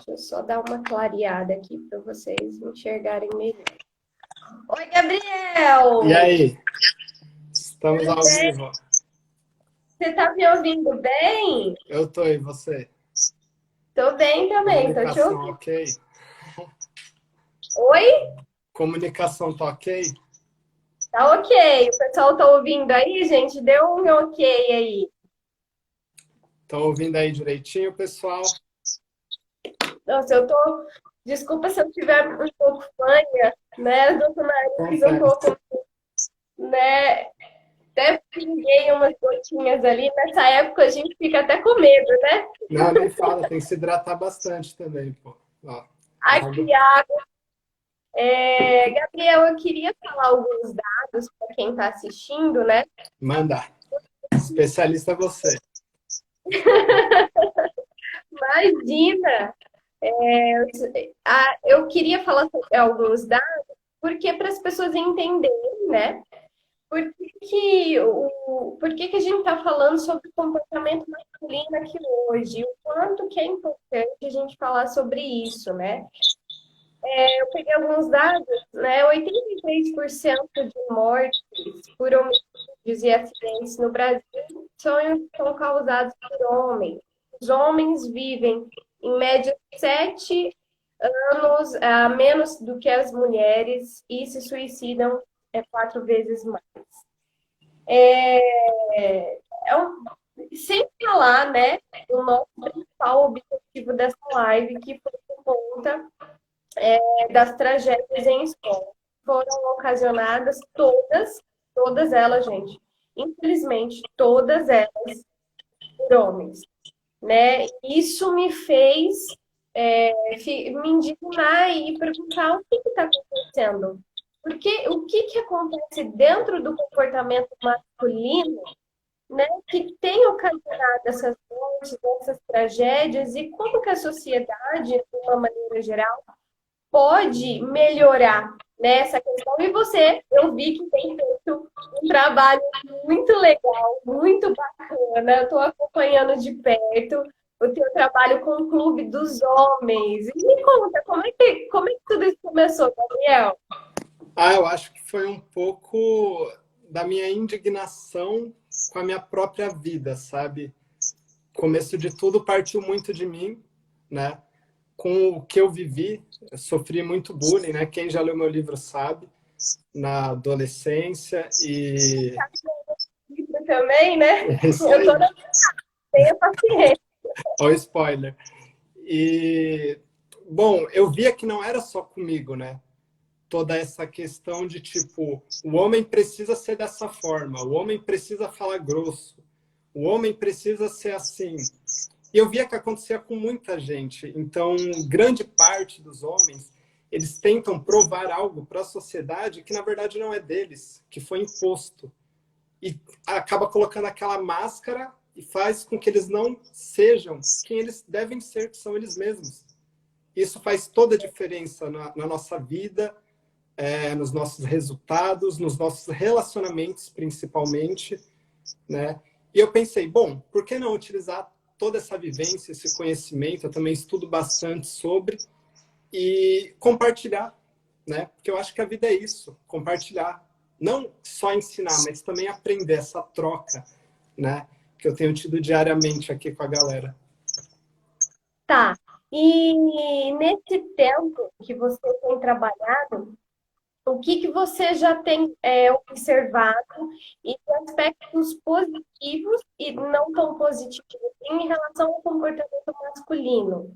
Deixa eu só dar uma clareada aqui para vocês enxergarem melhor. Oi, Gabriel! E aí? Estamos Tudo ao bem? vivo. Você está me ouvindo bem? Eu tô e você? Tô bem também, tô te Comunicação ouvindo. ok? Oi? Comunicação tá ok? Tá ok. O pessoal tá ouvindo aí, gente? Deu um ok aí. Estão ouvindo aí direitinho, pessoal? Nossa, eu tô. Desculpa se eu estiver um pouco fanha, né? Do nariz um Acontece. pouco, né? Até pinguei umas gotinhas ali. Nessa época a gente fica até com medo, né? Não, nem fala, tem que se hidratar bastante também, pô. Ó, água. Aqui, Gabriel, eu queria falar alguns dados para quem está assistindo, né? Manda. Especialista é você. Imagina! Eu queria falar sobre alguns dados, porque para as pessoas entenderem, né? Por que que a gente está falando sobre comportamento masculino aqui hoje? O quanto que é importante a gente falar sobre isso, né? Eu peguei alguns dados, né? 83% de mortes por homicídios e acidentes no Brasil são causados por homens. Os homens vivem, em média, 7 anos a menos do que as mulheres e se suicidam 4 vezes mais. Sem falar, né, do nosso principal objetivo dessa live, que foi por conta das tragédias em escola. Foram ocasionadas todas elas, gente. Infelizmente, todas elas por homens, né? Isso me fez me indignar e perguntar o que está acontecendo. Porque o que acontece dentro do comportamento masculino, né, que tem ocasionado essas mortes, essas tragédias, e como que a sociedade, de uma maneira geral, pode melhorar nessa questão. E você, eu vi que tem feito um trabalho muito legal, muito bacana. Eu estou acompanhando de perto o teu trabalho com o Clube dos Homens. E me conta, como é que tudo isso começou, Gabriel? Eu acho que foi um pouco da minha indignação com a minha própria vida, sabe? O começo de tudo partiu muito de mim, né? Com o que eu vivi, eu sofri muito bullying, né? Quem já leu meu livro sabe, na adolescência e Isso também, né? é isso Eu tô aí. na tenha paciência. Olha o spoiler. E bom, eu via que não era só comigo, né? Toda essa questão de tipo, o homem precisa ser dessa forma, o homem precisa falar grosso, o homem precisa ser assim. E eu via que acontecia com muita gente. Então, grande parte dos homens, eles tentam provar algo para a sociedade que na verdade não é deles, que foi imposto. E acaba colocando aquela máscara e faz com que eles não sejam quem eles devem ser, que são eles mesmos. Isso faz toda a diferença na nossa vida, nos nossos resultados, nos nossos relacionamentos, principalmente, né? E eu pensei, bom, por que não utilizar toda essa vivência, esse conhecimento? Eu também estudo bastante sobre e compartilhar, né? Porque eu acho que a vida é isso, compartilhar, não só ensinar, mas também aprender essa troca, né? Que eu tenho tido diariamente aqui com a galera. Tá. E nesse tempo que você tem trabalhado, o que você já tem observado e de aspectos positivos e não tão positivos em relação ao comportamento masculino?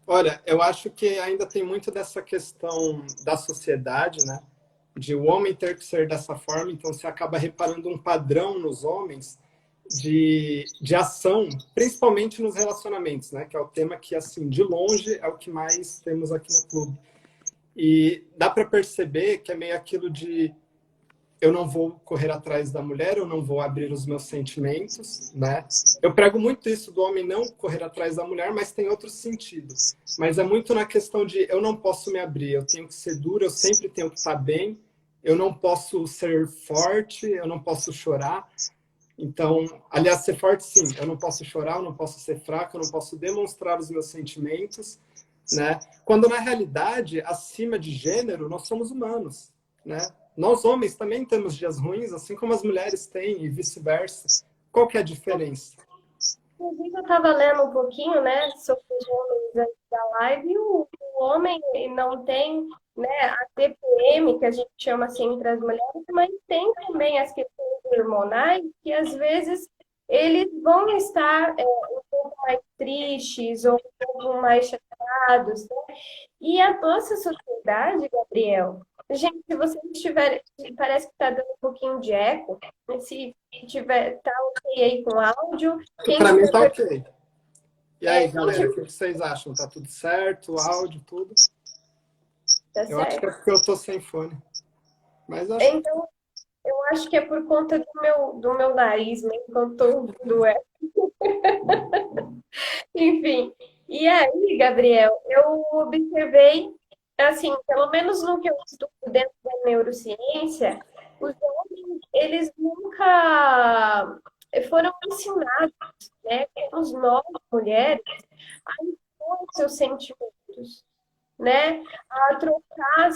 Olha, eu acho que ainda tem muito dessa questão da sociedade, né? De o homem ter que ser dessa forma, então você acaba reparando um padrão nos homens de ação, principalmente nos relacionamentos, né? Que é o tema que, assim, de longe é o que mais temos aqui no clube. E dá para perceber que é meio aquilo de eu não vou correr atrás da mulher, eu não vou abrir os meus sentimentos, né? Eu prego muito isso do homem não correr atrás da mulher, mas tem outro sentido. Mas é muito na questão de eu não posso me abrir, eu tenho que ser duro, eu sempre tenho que estar bem, eu não posso ser forte, eu não posso chorar. Então, aliás, ser forte, sim. Eu não posso chorar, eu não posso ser fraco, eu não posso demonstrar os meus sentimentos, né? Quando, na realidade, acima de gênero, nós somos humanos, né? Nós, homens, também temos dias ruins, assim como as mulheres têm, e vice-versa. Qual que é a diferença? Inclusive, eu estava lendo um pouquinho, né, sobre os homens antes da live, e o homem ele não tem, né, a TPM, que a gente chama assim entre as mulheres, mas tem também as questões hormonais, que às vezes eles vão estar um pouco mais tristes ou um pouco mais chateados, né? E a nossa sociedade, Gabriel, gente, se você estiver, parece que está dando um pouquinho de eco, né? Se tiver, tá ok aí com áudio, quem Para mim tiver, tá ok. E aí, quem galera, o que tiver, vocês acham? Tá tudo certo? O áudio, tudo? tá Eu acho que certo? é porque eu tô sem fone. Mas acho que Então, eu acho que é por conta do meu nariz mesmo, que eu tô ouvindo eco. Enfim. E aí, Gabriel, eu observei, assim, pelo menos no que eu estudo dentro da neurociência, os homens, eles nunca foram ensinados, né, como nós, mulheres, a impor seus sentimentos, né, a trocar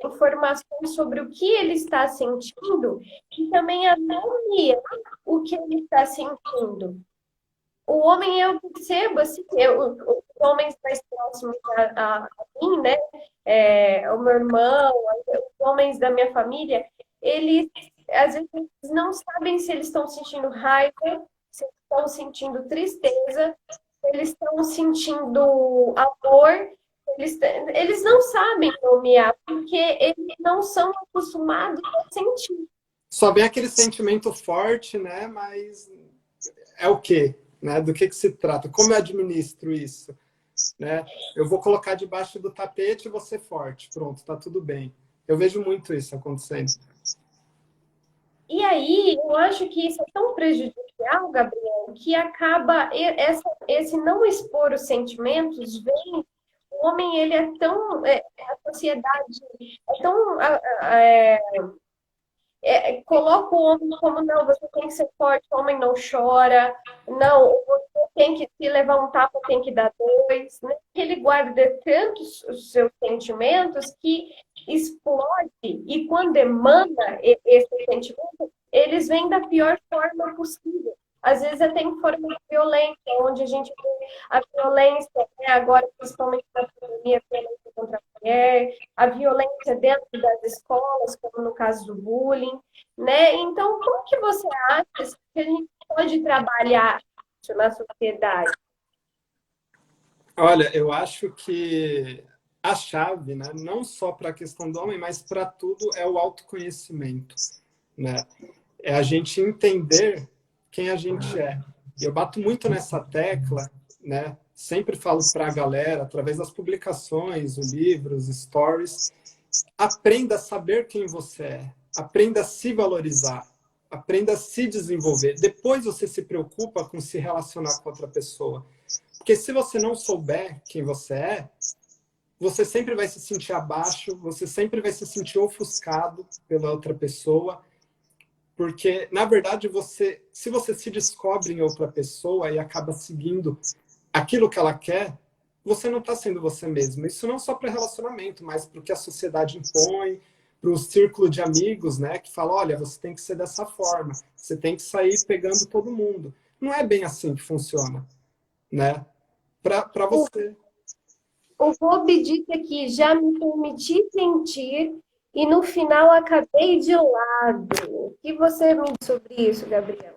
informações sobre o que ele está sentindo e também a nomear o que ele está sentindo. O homem, eu percebo, assim, os homens mais próximos a mim, né, o meu irmão, os homens da minha família, eles, às vezes, não sabem se eles estão sentindo raiva, se eles estão sentindo tristeza, se eles estão sentindo amor, eles não sabem nomear, porque eles não são acostumados a sentir. só vem aquele sentimento forte, né? Mas é o quê? Né? Do que se trata? Como eu administro isso? Né? Eu vou colocar debaixo do tapete e vou ser forte. Pronto, tá tudo bem. Eu vejo muito isso acontecendo. E aí, eu acho que isso é tão prejudicial, Gabriel, que acaba esse não expor os sentimentos vem. O homem, ele é tão. A sociedade é tão. Coloca o homem como: não, você tem que ser forte, o homem não chora, não, você tem que se levar um tapa, tem que dar dois, né? Ele guarda tantos os seus sentimentos que explode, e quando emana esse sentimento, eles vêm da pior forma possível. Às vezes até em forma de violência, onde a gente vê a violência, né, agora principalmente na pandemia, a violência contra a mulher, a violência dentro das escolas, como no caso do bullying, né? Então, como que você acha que a gente pode trabalhar isso na sociedade? Olha, eu acho que a chave, né, não só para a questão do homem, mas para tudo, é o autoconhecimento, né? É a gente entender quem a gente é. E eu bato muito nessa tecla, né? Sempre falo para a galera, através das publicações, os livros, stories, aprenda a saber quem você é, aprenda a se valorizar, aprenda a se desenvolver. Depois você se preocupa com se relacionar com outra pessoa. Porque se você não souber quem você é, você sempre vai se sentir abaixo, você sempre vai se sentir ofuscado pela outra pessoa, porque na verdade se você se descobre em outra pessoa e acaba seguindo aquilo que ela quer, você não está sendo você mesmo. Isso não só para relacionamento, mas para o que a sociedade impõe, para o círculo de amigos, né, que fala, olha, você tem que ser dessa forma, você tem que sair pegando todo mundo. Não é bem assim que funciona, né? Para O, você. o Bob disse aqui: já me permiti sentir e no final acabei de lado. O que você me diz sobre isso, Gabriel?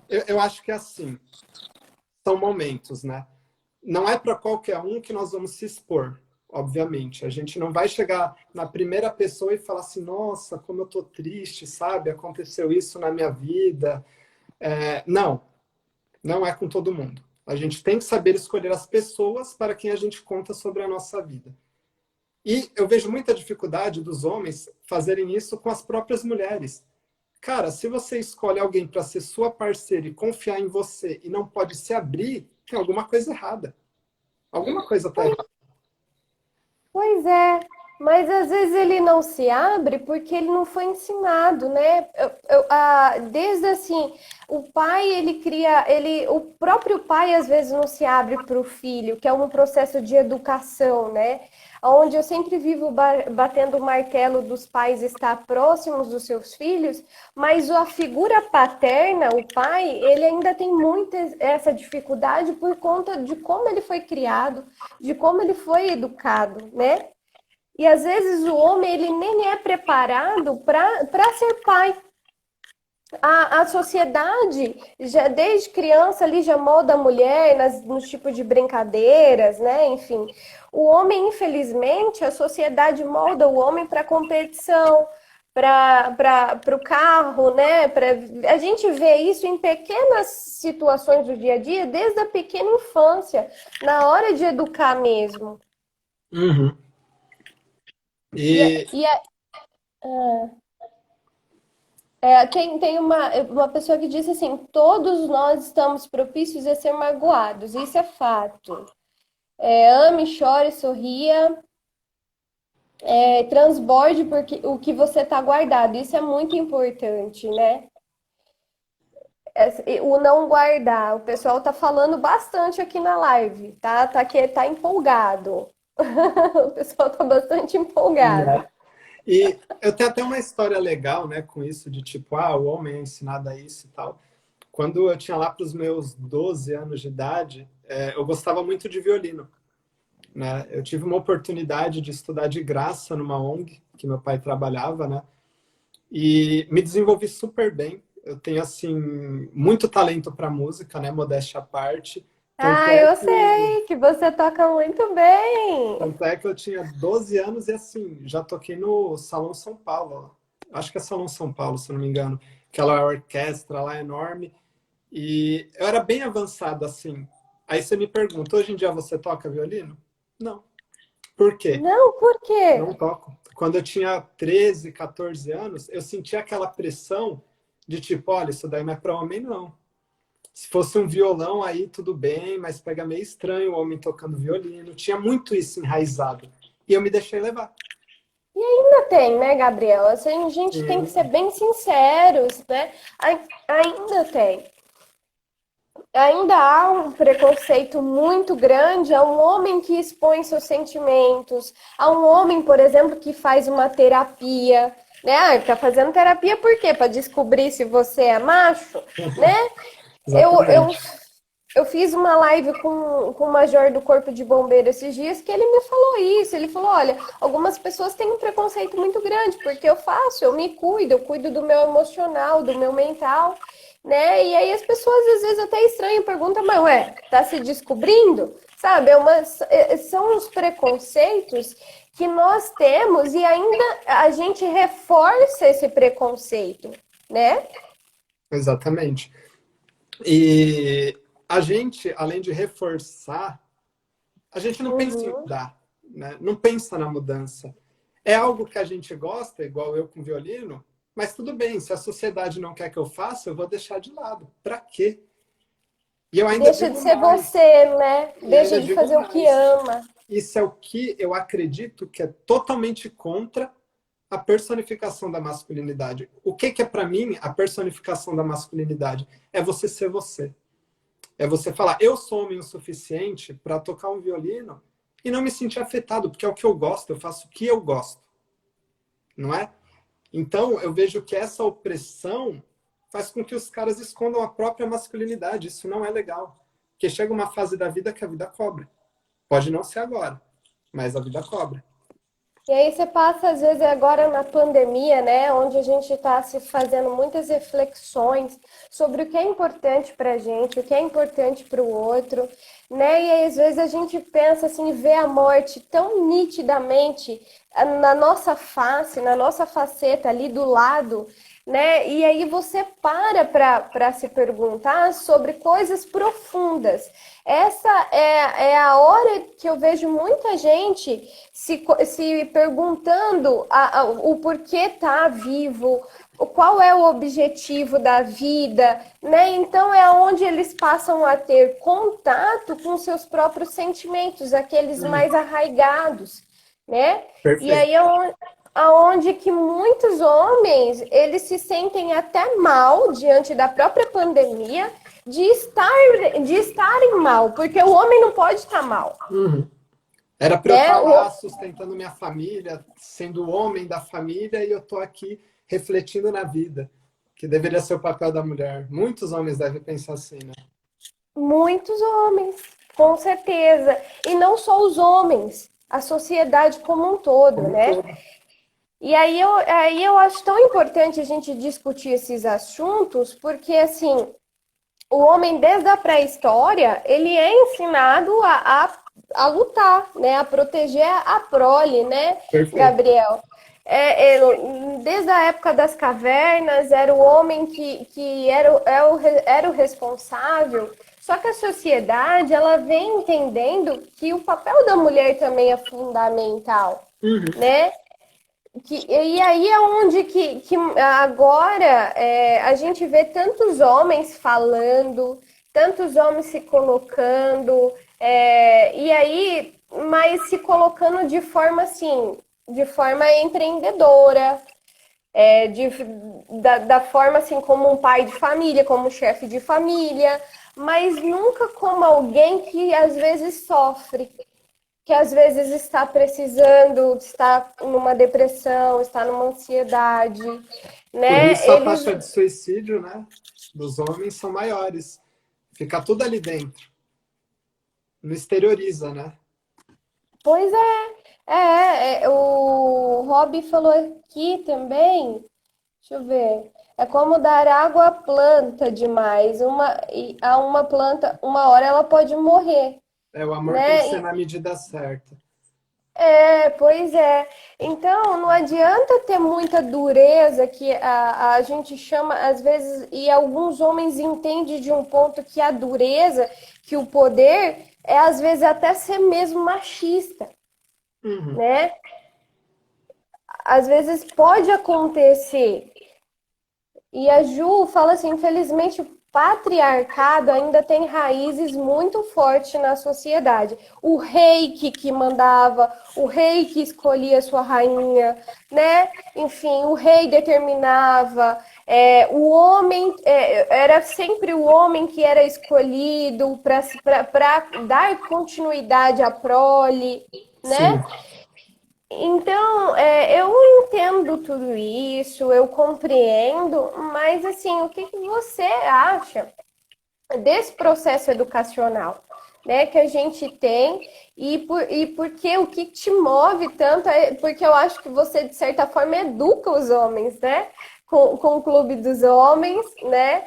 Eu acho que é assim, são momentos, né? Não é para qualquer um que nós vamos se expor, obviamente. A gente não vai chegar na primeira pessoa e falar assim, nossa, como eu tô triste, sabe? Aconteceu isso na minha vida. Não, não é com todo mundo. A gente tem que saber escolher as pessoas para quem a gente conta sobre a nossa vida. E eu vejo muita dificuldade dos homens fazerem isso com as próprias mulheres. Cara, se você escolhe alguém para ser sua parceira e confiar em você e não pode se abrir, tem alguma coisa errada. Alguma coisa está errada. Pois é. Mas às vezes ele não se abre porque ele não foi ensinado, né? Desde assim, o pai ele cria, o próprio pai às vezes não se abre para o filho, que é um processo de educação, né? Onde eu sempre vivo batendo o martelo dos pais estar próximos dos seus filhos, mas a figura paterna, o pai, ele ainda tem muita essa dificuldade por conta de como ele foi criado, de como ele foi educado, né? E às vezes o homem ele nem é preparado para ser pai. A sociedade, já desde criança, ali já molda a mulher nos tipos de brincadeiras, né? Enfim, o homem, infelizmente, a sociedade molda o homem para competição, para o carro, né? A gente vê isso em pequenas situações do dia a dia, desde a pequena infância, na hora de educar mesmo. Uhum. E, E e tem uma pessoa que disse assim: todos nós estamos propícios a ser magoados, isso é fato. Ame, chore, sorria, transborde porque o que você está guardado, isso é muito importante, né? O não guardar, o pessoal tá falando bastante aqui na live, tá? Tá empolgado. O pessoal tá bastante empolgado. né? E eu tenho até uma história legal, né, com isso de tipo, o homem é ensinado a isso e tal. Quando eu tinha lá para os meus 12 anos de idade, eu gostava muito de violino, né? Eu tive uma oportunidade de estudar de graça numa ONG que meu pai trabalhava, né? E me desenvolvi super bem. Eu tenho assim muito talento para música, né? Modéstia à parte. Tanto Ah, é eu que sei que você toca muito bem. Tanto é que eu tinha 12 anos e assim, já toquei no Salão São Paulo. Acho que é Salão São Paulo, se não me engano. Aquela orquestra lá enorme. E eu era bem avançado assim. Aí você me pergunta, hoje em dia você toca violino? Não. Por quê? Não, por quê? Não toco. Quando eu tinha 13, 14 anos, eu sentia aquela pressão de tipo, olha, isso daí não é para homem, não. Se fosse um violão, aí tudo bem, mas pega meio estranho o homem tocando violino. Tinha muito isso enraizado. E eu me deixei levar. Ainda tem, né, Gabriela? Assim, a gente tem que ser Sim, bem sinceros, né? Ainda tem. Ainda há um preconceito muito grande a um homem que expõe seus sentimentos, a um homem, por exemplo, que faz uma terapia, né? Tá fazendo terapia por quê? Para descobrir se você é macho, né? Eu, eu, exatamente. eu fiz uma live com o major do Corpo de Bombeiro esses dias que ele me falou isso. Ele falou: olha, algumas pessoas têm um preconceito muito grande, porque eu me cuido, eu cuido do meu emocional, do meu mental, né? E aí as pessoas às vezes até estranham, perguntam, mas ué, tá se descobrindo? Sabe, são os preconceitos que nós temos e ainda a gente reforça esse preconceito, né? Exatamente. E a gente, além de reforçar, a gente não pensa em Uhum. mudar, né? Não pensa na mudança. É algo que a gente gosta, igual eu com violino, mas tudo bem, se a sociedade não quer que eu faça, eu vou deixar de lado. Para quê? E eu ainda Deixa de digo ser mais, você, né? e Deixa ainda de digo fazer o que mais. ama. Isso é o que eu acredito que é totalmente contra a personificação da masculinidade. O que é para mim a personificação da masculinidade? É você ser você. É você falar, eu sou homem o suficiente para tocar um violino e não me sentir afetado, porque é o que eu gosto, eu faço o que eu gosto, não é? Então, eu vejo que essa opressão faz com que os caras escondam a própria masculinidade. Isso não é legal. Porque chega uma fase da vida que a vida cobra. Pode não ser agora, mas a vida cobra. E aí você passa, às vezes, agora na pandemia, né? Onde a gente está se fazendo muitas reflexões sobre o que é importante para a gente, o que é importante para o outro, né? E aí, às vezes a gente pensa assim, vê a morte tão nitidamente na nossa face, na nossa faceta ali do lado, né? E aí você para se perguntar sobre coisas profundas. Essa é a hora que eu vejo muita gente se perguntando o porquê tá vivo, qual é o objetivo da vida, né? Então é onde eles passam a ter contato com seus próprios sentimentos, aqueles mais arraigados, né? E Perfeito. aí é aonde que muitos homens, eles se sentem até mal diante da própria pandemia de estarem mal, porque o homem não pode estar mal, Uhum. Era para eu né? estar lá sustentando minha família, sendo o homem da família, e eu estou aqui refletindo na vida, que deveria ser o papel da mulher. Muitos homens devem pensar assim, né? Muitos homens, com certeza. E não só os homens, a sociedade como um todo, Como um né? todo. Aí eu acho tão importante a gente discutir esses assuntos, porque assim, o homem desde a pré-história, ele é ensinado a lutar, né? A proteger a prole, né, Perfeito. Gabriel? Desde a época das cavernas, era o homem que era o responsável. Só que a sociedade, ela vem entendendo que o papel da mulher também é fundamental, Uhum. né? E aí é onde que agora a gente vê tantos homens falando, tantos homens se colocando, e aí, mas se colocando de forma assim, de forma empreendedora, de, da forma assim como um pai de família, como um chefe de família, mas nunca como alguém que às vezes sofre, que às vezes está precisando, está numa depressão, está numa ansiedade, Por né? isso a Eles, taxa de suicídio, né, dos homens são maiores. Fica tudo ali dentro. Não exterioriza, né? pois o Rob falou aqui também, deixa eu ver, é como dar água à planta demais, a uma planta, uma hora ela pode morrer, É, o amor tem que ser né? na medida certa. Pois é. Então, não adianta ter muita dureza que a gente chama, às vezes, e alguns homens entendem de um ponto que a dureza, que o poder é, às vezes, até ser mesmo machista, Uhum. né? Às vezes pode acontecer. E a Ju fala assim, infelizmente o patriarcado ainda tem raízes muito fortes na sociedade. O rei que mandava, o rei que escolhia sua rainha, né? Enfim, o rei determinava. O homem era sempre o homem que era escolhido para dar continuidade à prole, né? Sim. Então, eu entendo tudo isso, eu compreendo, mas assim, o que que você acha desse processo educacional, né, que a gente tem e porque o que te move tanto é porque eu acho que você, de certa forma, educa os homens, né, com o Clube dos Homens, né,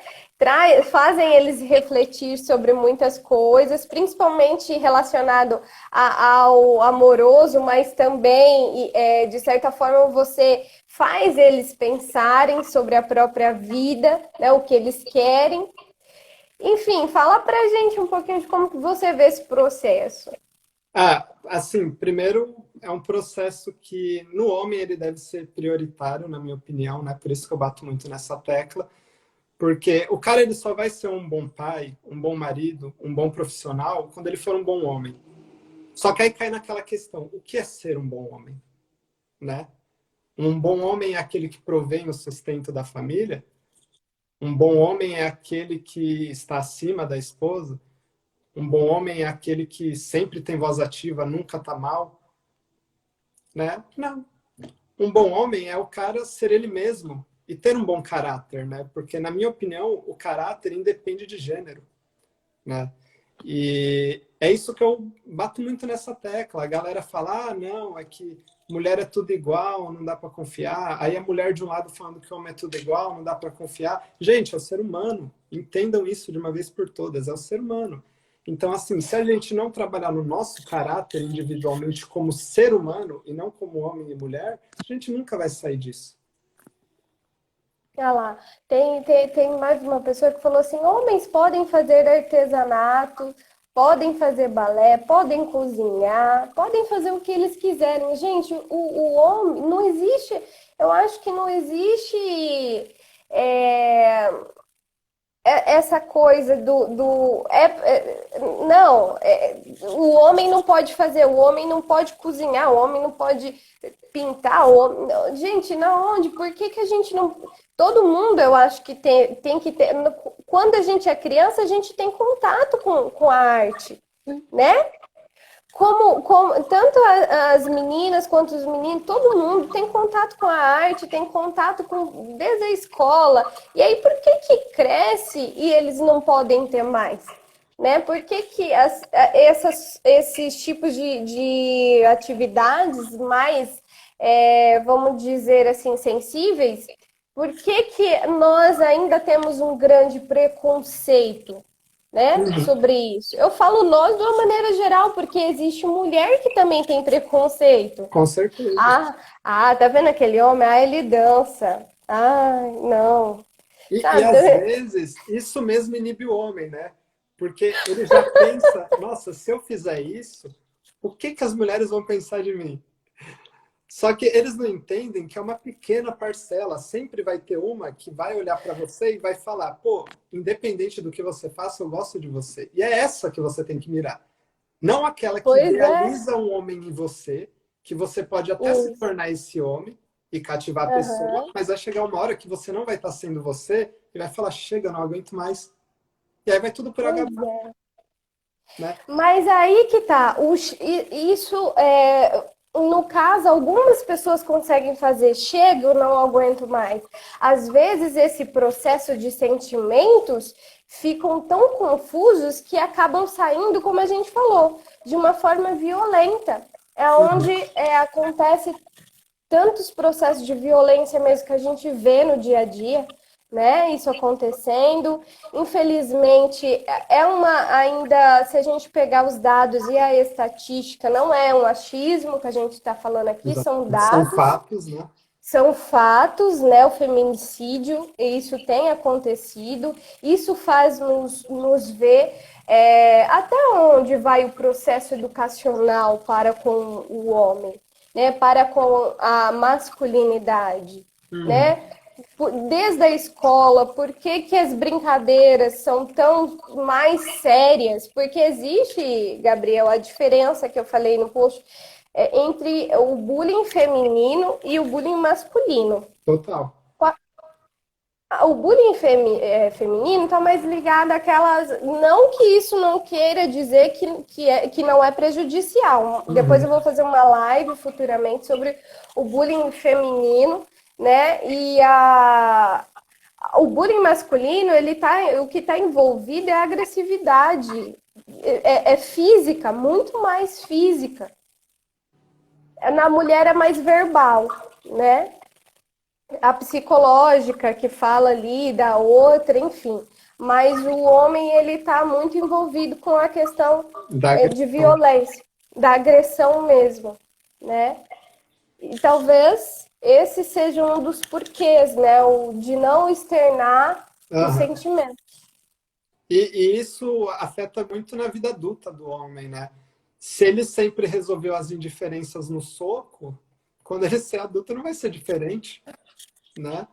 fazem eles refletir sobre muitas coisas, principalmente relacionado ao amoroso, mas também, de certa forma, você faz eles pensarem sobre a própria vida, né, o que eles querem. Enfim, fala pra gente um pouquinho de como que você vê esse processo. Ah, assim, primeiro é um processo que no homem ele deve ser prioritário, na minha opinião, né? Por isso que eu bato muito nessa tecla, porque o cara ele só vai ser um bom pai, um bom marido, um bom profissional quando ele for um bom homem. Só que aí cai naquela questão, o que é ser um bom homem, né? Um bom homem é aquele que provém o sustento da família? Um bom homem é aquele que está acima da esposa? Um bom homem é aquele que sempre tem voz ativa, nunca tá mal, né? Não. Um bom homem é o cara ser ele mesmo e ter um bom caráter, né? Porque na minha opinião, o caráter independe de gênero, né? E é isso que eu bato muito nessa tecla. A galera fala: "Ah, não, é que mulher é tudo igual, não dá para confiar". Aí a mulher de um lado falando que homem é tudo igual, não dá para confiar. Gente, é o ser humano. Entendam isso de uma vez por todas, é o ser humano. Então, assim, se a gente não trabalhar no nosso caráter individualmente como ser humano e não como homem e mulher, a gente nunca vai sair disso. Olha lá, tem mais uma pessoa que falou assim: homens podem fazer artesanato, podem fazer balé, podem cozinhar, podem fazer o que eles quiserem. Gente, o homem não existe, eu acho que não existe. é, essa coisa não, o homem não pode fazer, o homem não pode cozinhar, o homem não pode pintar, o homem, não, gente, na onde? Por que que a gente não... Todo mundo, eu acho que tem que ter... Quando a gente é criança, a gente tem contato com a arte, né? Tanto as meninas quanto os meninos, todo mundo tem contato com a arte, tem contato desde a escola. E aí, por que que cresce e eles não podem ter mais? Né? Por que que esses tipos de atividades mais, vamos dizer assim, sensíveis, por que que nós ainda temos um grande preconceito, né, Uhum. sobre isso? Eu falo nós de uma maneira geral, porque existe mulher que também tem preconceito. Com certeza. Tá vendo aquele homem? Ah, ele dança. Ah, não. E Sabe? às vezes, isso mesmo inibe o homem, né? Porque ele já pensa, nossa, se eu fizer isso, o que que as mulheres vão pensar de mim? Só que eles não entendem que é uma pequena parcela. Sempre vai ter uma que vai olhar para você e vai falar: pô, independente do que você faça, eu gosto de você. E é essa que você tem que mirar. Não aquela que Pois é. idealiza um homem em você, que você pode até se Isso. tornar esse homem e cativar a pessoa, Aham. mas vai chegar uma hora que você não vai estar sendo você e vai falar: chega, eu não aguento mais. E aí vai tudo por água Pois abaixo, é. né? Mas aí que tá. Isso no caso, algumas pessoas conseguem fazer, chega, eu não aguento mais. Às vezes, esse processo de sentimentos ficam tão confusos que acabam saindo, como a gente falou, de uma forma violenta. É onde acontece tantos processos de violência mesmo que a gente vê no dia a dia, né? Isso acontecendo. Infelizmente, é uma ainda, se a gente pegar os dados e a estatística, não é um achismo que a gente está falando aqui, são Exatamente. São dados, fatos, né? são fatos, né? O feminicídio, e isso tem acontecido, isso faz nos ver até onde vai o processo educacional para com o homem, né? Para com a masculinidade, Uhum. né? Desde a escola, por que que as brincadeiras são tão mais sérias? Porque existe, Gabriel, a diferença que eu falei no post entre o bullying feminino e o bullying masculino. Total. O bullying feminino está mais ligado àquelas. Não que isso não queira dizer que não é prejudicial. Depois Uhum. eu vou fazer uma live futuramente sobre o bullying feminino, né? O bullying masculino, o que está envolvido é a agressividade. É física, muito mais física. Na mulher é mais verbal, né? A psicológica que fala ali da outra, enfim. Mas o homem ele está muito envolvido com a questão Da de agressão. violência, da agressão mesmo, né? E talvez esse seja um dos porquês, né? O de não externar os Aham. sentimentos. E isso afeta muito na vida adulta do homem, né? Se ele sempre resolveu as indiferenças no soco, quando ele ser adulto não vai ser diferente, né?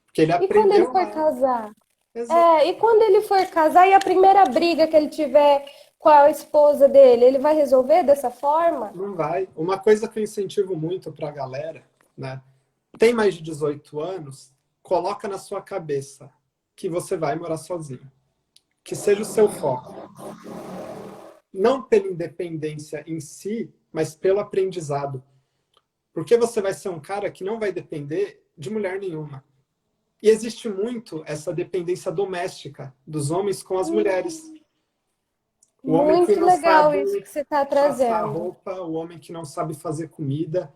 Porque ele E quando ele aprendeu for lá. casar? Exato. E quando ele for casar e a primeira briga que ele tiver com a esposa dele, ele vai resolver dessa forma? Não vai. Uma coisa que eu incentivo muito para a galera, né? Tem mais de 18 anos, coloca na sua cabeça que você vai morar sozinho. Que seja o seu foco. Não pela independência em si, mas pelo aprendizado. Porque você vai ser um cara que não vai depender de mulher nenhuma. E existe muito essa dependência doméstica dos homens com as mulheres. O homem que Muito não legal isso sabe que você está passar trazendo. roupa, o homem que não sabe fazer comida,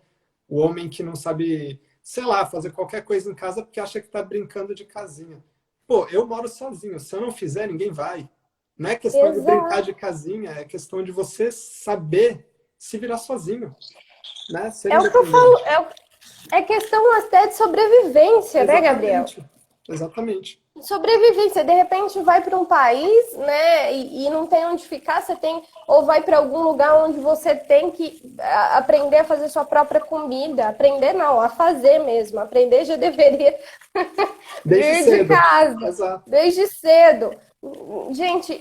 o homem que não sabe, sei lá, fazer qualquer coisa em casa porque acha que está brincando de casinha. Pô, eu moro sozinho. Se eu não fizer, ninguém vai. Não é questão de brincar Exato. de casinha, é questão de você saber se virar sozinho, né? Ser É o que eu falo, independente. é questão até de sobrevivência, né, Gabriel? Exatamente. Exatamente. Sobrevivência, de repente vai para um país, né, e não tem onde ficar, você tem, ou vai para algum lugar onde você tem que aprender a fazer sua própria comida, aprender não, a fazer mesmo, aprender já deveria Desde vir de cedo. casa, Exato. desde cedo. Gente,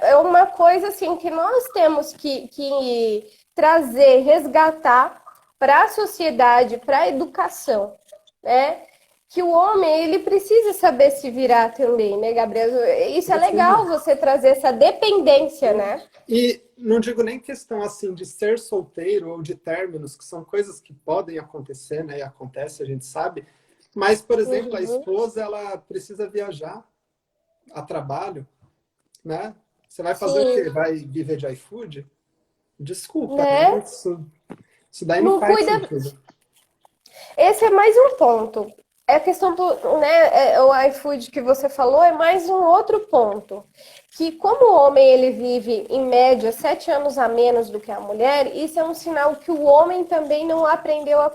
é uma coisa assim que nós temos que trazer, resgatar para a sociedade, para a educação, né? Que o homem ele precisa saber se virar também, né, Gabriel? Isso é Precisa. legal você trazer essa dependência, né? E não digo nem questão assim de ser solteiro ou de términos, que são coisas que podem acontecer, né? E acontece, a gente sabe. Mas, por exemplo, a Uhum. esposa ela precisa viajar a trabalho, né? Você vai fazer o quê? Sim, Vai viver de iFood? Desculpa, né? né? Isso daí não Não faz cuida. sentido. Esse é mais um ponto. É a questão do, né, o iFood que você falou é mais um outro ponto. Que como o homem ele vive em média 7 anos a menos do que a mulher, isso é um sinal que o homem também não aprendeu a,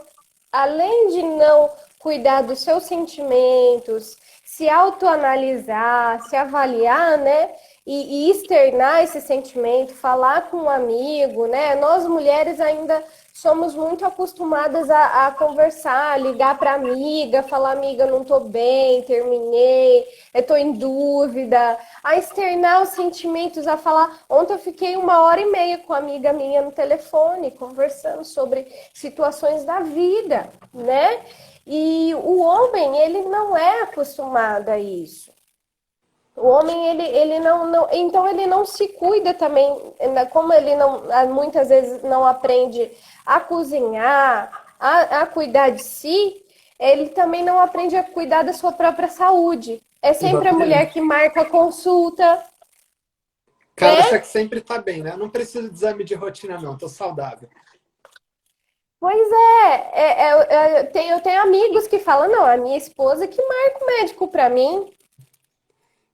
além de não cuidar dos seus sentimentos, se autoanalisar, se avaliar, né? E externar esse sentimento, falar com um amigo, né? Nós mulheres ainda somos muito acostumadas a conversar, ligar para amiga, falar, amiga, não tô bem, terminei, eu tô em dúvida, a externar os sentimentos, a falar. Ontem eu fiquei 1 hora e meia com uma amiga minha no telefone, conversando sobre situações da vida, né? E o homem, ele não é acostumado a isso. O homem, ele não, então ele não se cuida também, como ele não, muitas vezes não aprende a cozinhar, a cuidar de si, ele também não aprende a cuidar da sua própria saúde. É sempre a mulher que Exatamente. marca a consulta, O cara né? acha que sempre tá bem, né? Não preciso de exame de rotina, não, tô saudável. Pois eu tenho amigos que falam, não, a minha esposa que marca o médico para mim,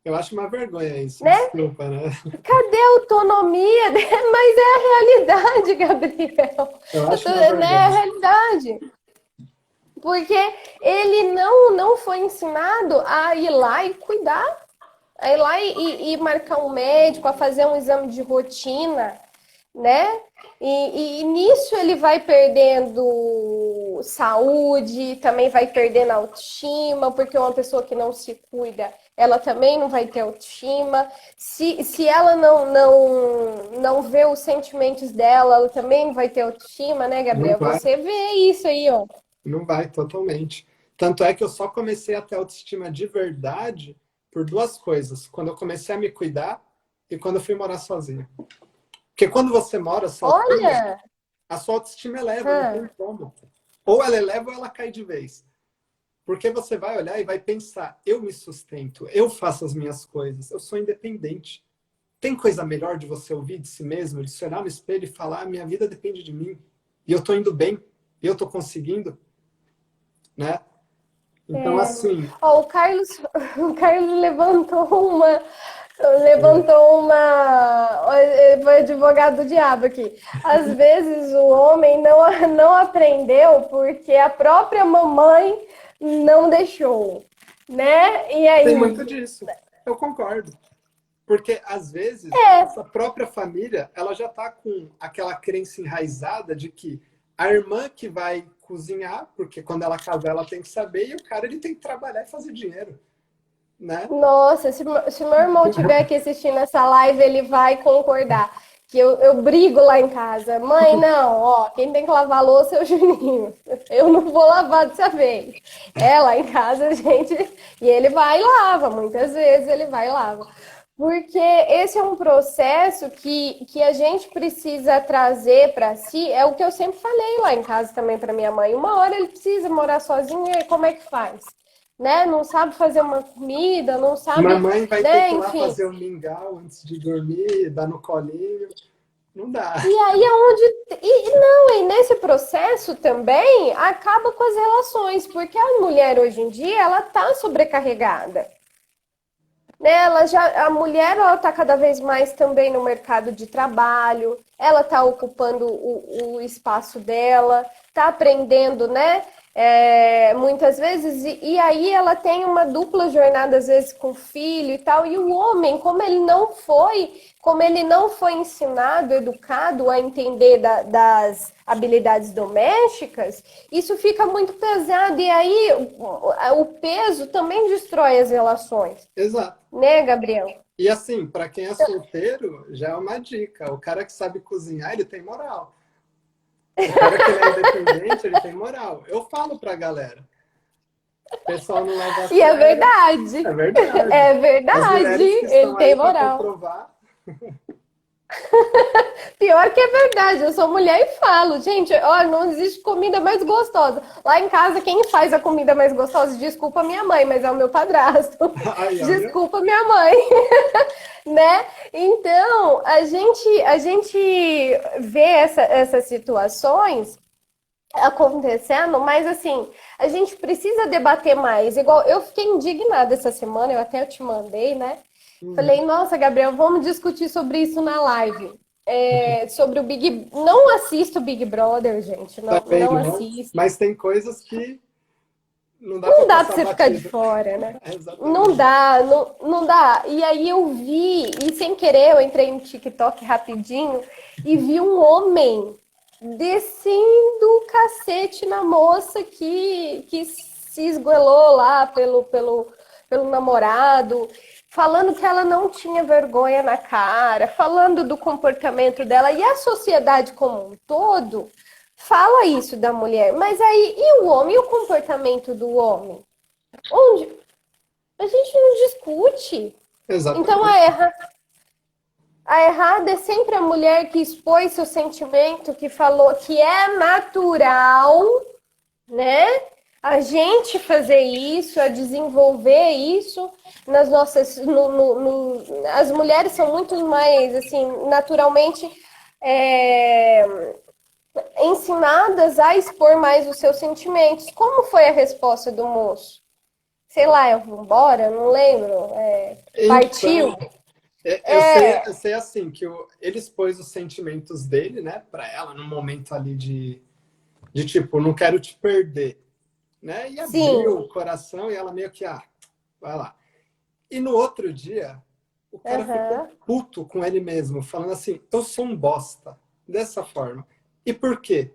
Eu acho uma vergonha isso, né? desculpa, né? Cadê a autonomia? Mas é a realidade, Gabriel. Eu acho uma Né? É a vergonha. realidade. Porque ele não foi ensinado a ir lá e cuidar, a ir lá e marcar um médico, a fazer um exame de rotina, né? E nisso ele vai perdendo saúde, também vai perdendo autoestima, porque uma pessoa que não se cuida, ela também não vai ter autoestima. Se ela não vê os sentimentos dela, ela também não vai ter autoestima, né, Não Gabriel? vai, Você vê isso aí, ó. não vai totalmente. Tanto é que eu só comecei a ter autoestima de verdade por duas coisas. Quando eu comecei a me cuidar e quando eu fui morar sozinho. Porque quando você mora sozinho, Olha, a sua autoestima eleva, não tem hã, como. Ou ela eleva ou ela cai de vez. Porque você vai olhar e vai pensar: eu me sustento, eu faço as minhas coisas, eu sou independente. Tem coisa melhor de você ouvir de si mesmo, de se olhar no espelho e falar: minha vida depende de mim, e eu tô indo bem, e eu tô conseguindo, né? Então, é. assim, Ó, o Carlos levantou uma, foi advogado do diabo aqui. Às vezes o homem não aprendeu porque a própria mamãe não deixou, né? E tem aí? muito disso. Eu concordo. Porque, às vezes, a É, nossa própria família, ela já está com aquela crença enraizada de que a irmã que vai cozinhar, porque quando ela casar, ela tem que saber, e o cara ele tem que trabalhar e fazer dinheiro, né? nossa, se meu irmão estiver aqui assistindo essa live, ele vai concordar. Que eu brigo lá em casa. Mãe, não, ó, quem tem que lavar a louça é o Juninho. Eu não vou lavar dessa vez. É, lá em casa a gente. E ele vai e lava, muitas vezes ele vai e lava. Porque esse é um processo que a gente precisa trazer para si. É o que eu sempre falei lá em casa também para minha mãe. Uma hora ele precisa morar sozinho, e aí como é que faz? Né? Não sabe fazer uma comida, não sabe, Mamãe vai ter né? que ir lá Enfim. fazer o mingau antes de dormir, dar no colinho. Não dá. E aí é onde. Não, e nesse processo também acaba com as relações, porque a mulher hoje em dia ela tá sobrecarregada. Né? A mulher ela tá cada vez mais também no mercado de trabalho, ela tá ocupando o espaço dela, tá aprendendo, né? muitas vezes, e aí ela tem uma dupla jornada, às vezes, com o filho e tal, e o homem, como ele não foi ensinado, educado a entender das habilidades domésticas, isso fica muito pesado, e aí o peso também destrói as relações, Exato. né, Gabriel? E assim, para quem é solteiro, já é uma dica. O cara que sabe cozinhar, ele tem moral. O cara que ele é independente, ele tem moral. Eu falo pra galera. O pessoal não leva a E é sério. verdade, É verdade. é As verdade, mulheres que ele estão tem aí para moral. comprovar. Pior que é verdade, eu sou mulher e falo, gente, olha, não existe comida mais gostosa. Lá em casa, quem faz a comida mais gostosa, desculpa minha mãe, mas é o meu padrasto. Aí, ó, viu? Desculpa minha mãe, né? Então, a gente vê essas situações acontecendo, mas assim, a gente precisa debater mais. Igual eu fiquei indignada essa semana, eu até te mandei, né? Falei, Uhum. nossa, Gabriel, vamos discutir sobre isso na live. Sobre o Big. Não assisto Big Brother, gente. Não, Também não não. assisto. Mas tem coisas que não dá para Não dá pra passar você ficar de batido. fora, né? É, Não exatamente. dá, não dá. E aí eu vi, e sem querer, eu entrei no TikTok rapidinho e vi um homem descendo o cacete na moça que se esgoelou lá pelo namorado, falando que ela não tinha vergonha na cara, falando do comportamento dela. E a sociedade como um todo fala isso da mulher. Mas aí, e o homem? E o comportamento do homem? Onde? A gente não discute. Então Exatamente. a errada é sempre a mulher que expôs seu sentimento, que falou que é natural, né? A gente fazer isso, a desenvolver isso nas nossas. As mulheres são muito mais, assim, naturalmente ensinadas a expor mais os seus sentimentos. Como foi a resposta do moço? Sei lá, eu vou embora, não lembro. Partiu? Então, eu sei assim, que ele expôs os sentimentos dele, né, para ela, num momento ali de tipo, não quero te perder, né? E abriu Sim. o coração e ela meio que, vai lá. E no outro dia, o cara ficou Aham. puto com ele mesmo, falando assim: eu sou um bosta, dessa forma. E por quê?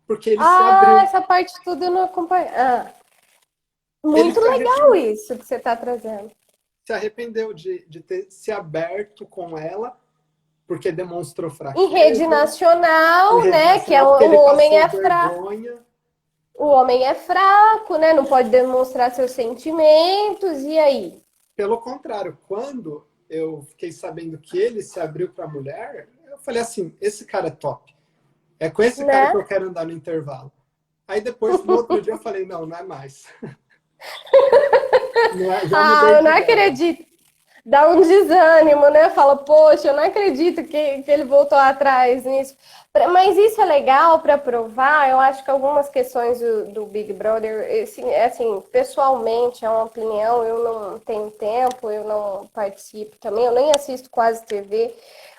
Porque ele se Ah, abriu, essa parte tudo eu não acompanho. ele Muito legal isso que você está trazendo. se arrependeu de ter se aberto com ela, porque demonstrou Em rede fraqueza, em nacional, rede né? Que é nacional, porque ele o homem passou é fraco. vergonha. O homem é fraco, né? Não pode demonstrar seus sentimentos. E aí? Pelo contrário, quando eu fiquei sabendo que ele se abriu para a mulher, eu falei assim: esse cara é top. É com esse cara que Né? eu quero andar no intervalo. Aí depois, no outro dia, eu falei: não, não é mais. Já Ah, mudei eu de não ideia. acredito. Dá um desânimo, né? Fala, poxa, eu não acredito que ele voltou atrás nisso. Mas isso é legal para provar. Eu acho que algumas questões do Big Brother, assim, pessoalmente, é uma opinião. Eu não tenho tempo, eu não participo também, eu nem assisto quase TV.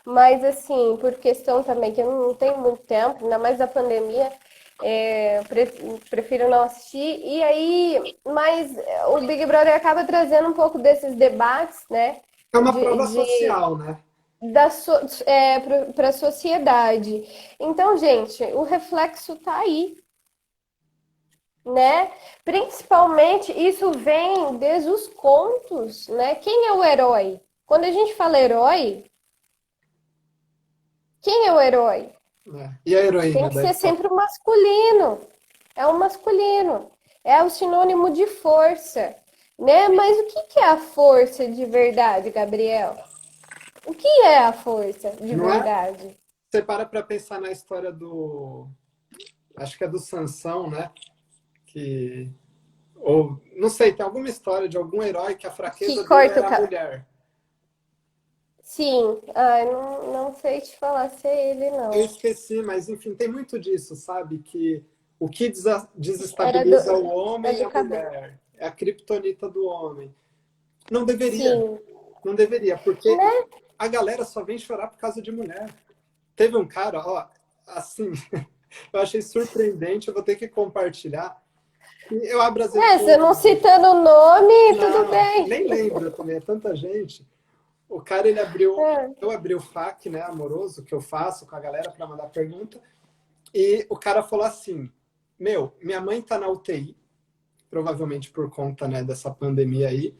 Mas, assim, por questão também que eu não tenho muito tempo, ainda mais da pandemia, prefiro não assistir. E aí, mas o Big Brother acaba trazendo um pouco desses debates, né? É uma De, prova de social, né? para a sociedade. Então, gente, o reflexo tá aí, né? Principalmente isso vem desde os contos, né? Quem é o herói? Quando a gente fala herói, quem é o herói? E a Tem heroína que da ser história? sempre o masculino. É o masculino. É o sinônimo de força, né? Mas o que é a força de verdade, Gabriel? O que é a força de Não é? verdade? Você para pensar na história do. Acho que é do Sansão, né? Que. Ou, não sei, tem alguma história de algum herói que a Que fraqueza dele corta o era a cabelo. mulher. Sim, não sei te falar se é ele, Eu não. esqueci, mas enfim, tem muito disso, sabe? Que o que Era do, desestabiliza o é homem é do a cabelo. mulher. É a criptonita do homem. Não deveria. Sim, Não deveria, porque né? a galera só vem chorar por causa de mulher. Teve um cara, ó, assim, eu achei surpreendente, eu vou ter que compartilhar. Eu abro às vezes. É, você não citando o nome, tudo Não, bem. nem lembro também, é tanta gente. O cara, ele abriu. É. Eu abri o FAQ, né, amoroso, que eu faço com a galera para mandar pergunta. E o cara falou assim: Meu, minha mãe tá na UTI, provavelmente por conta, né, dessa pandemia aí.